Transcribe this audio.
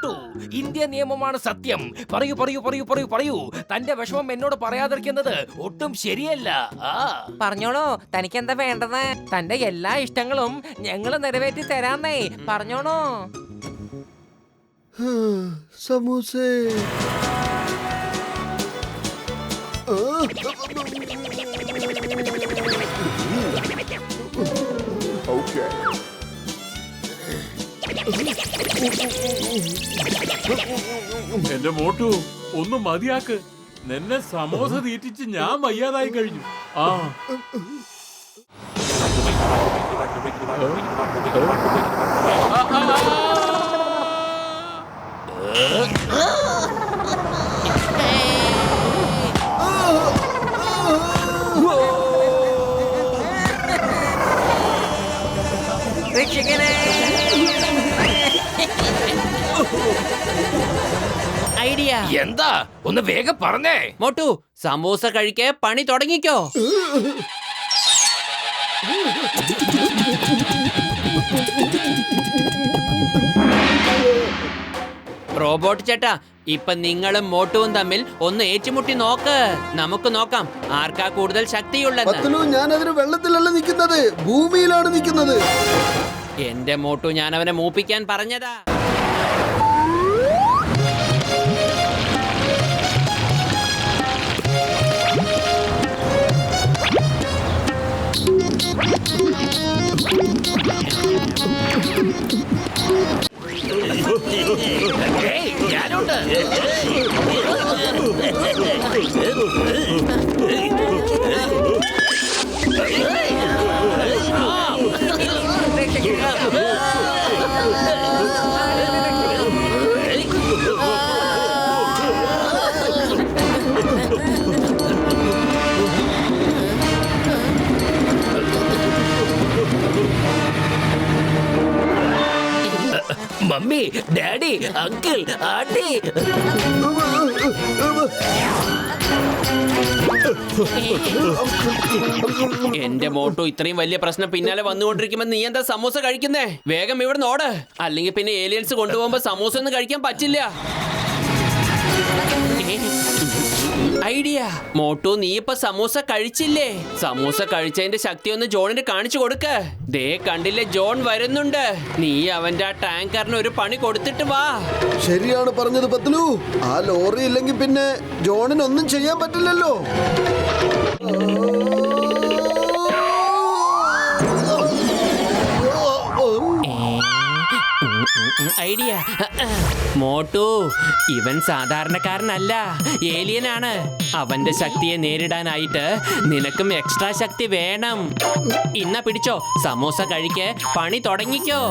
Motu, India നിയമമാണ് സത്യം. പറയൂ പറയൂ പറയൂ പറയൂ പറയൂ. തന്റെ വിഷമം എന്നോട് പറയാതിരിക്കുന്നത് ഒട്ടും ശരിയല്ല. പറഞ്ഞോളൂ, തനിക്ക് എന്താ വേണ്ടത്? തന്റെ എല്ലാ ഇഷ്ടങ്ങളും ഞങ്ങൾ നിറവേറ്റി തരാന്നേ. പറഞ്ഞോളൂ. സമൂസേ. ഓക്കേ. എന്റെ മോട്ടു, ഒന്ന് മതിയാക്ക്. നിന്നെ സമോസ തീറ്റിച്ച് ഞാൻ വയ്യാതായി കഴിഞ്ഞു. ആ ഐഡിയ എന്താ? ഒന്ന് വേഗം പറഞ്ഞേ. മോട്ടു, സമൂസ കഴിക്കേ പണി തുടങ്ങിക്കോ. റോബോട്ട് ചേട്ടാ, ഇപ്പൊ നിങ്ങളും മോട്ടുവും തമ്മിൽ ഒന്ന് ഏറ്റുമുട്ടി നോക്ക്. നമുക്ക് നോക്കാം ആർക്കാ കൂടുതൽ ശക്തിയുള്ളത്. ഞാൻ അതിന് വെള്ളത്തിലല്ല നിൽക്കുന്നത്, ഭൂമിയിലാണ് നിൽക്കുന്നത്. എന്റെ മോട്ടു, ഞാൻ അവനെ മൂപ്പിക്കാൻ പറഞ്ഞതാ. ഞാനുണ്ട്. Mummy, daddy, uncle, aunty. എന്റെ മോട്ടു, ഇത്രയും വലിയ പ്രശ്നം പിന്നാലെ വന്നുകൊണ്ടിരിക്കുമ്പോ നീ എന്താ സമൂസ കഴിക്കുന്നേ? വേഗം ഇവിടെ നോട്, അല്ലെങ്കിൽ പിന്നെ ഏലിയൻസ് കൊണ്ടുപോകുമ്പോ സമൂസ ഒന്നും കഴിക്കാൻ പറ്റില്ല. ഐഡിയ. മോട്ടു, നീ ഇപ്പൊ സമൂസ കഴിച്ചില്ലേ? സമൂസ കഴിച്ചതിന്റെ ശക്തി ഒന്ന് ജോണിന് കാണിച്ചു കൊടുക്ക്. ദേ കണ്ടില്ലേ, ജോൺ വരുന്നുണ്ട്. നീ അവന്റെ ആ ടാങ്കറിന് ഒരു പണി കൊടുത്തിട്ട് വാ. ശരിയാണ് പറഞ്ഞത് പത്ലു. ആ ലോറി ഇല്ലെങ്കിൽ പിന്നെ ജോണിനൊന്നും ചെയ്യാൻ പറ്റില്ലല്ലോ. ഐഡിയ. മോട്ടു, ഇവൻ സാധാരണക്കാരനല്ല, ഏലിയനാണ്. അവന്റെ ശക്തിയെ നേരിടാനായിട്ട് നിനക്കും എക്സ്ട്രാ ശക്തി വേണം. ഇന്ന പിടിച്ചോ, സമൂസ കഴിക്ക്, പണി തുടങ്ങിക്കോ.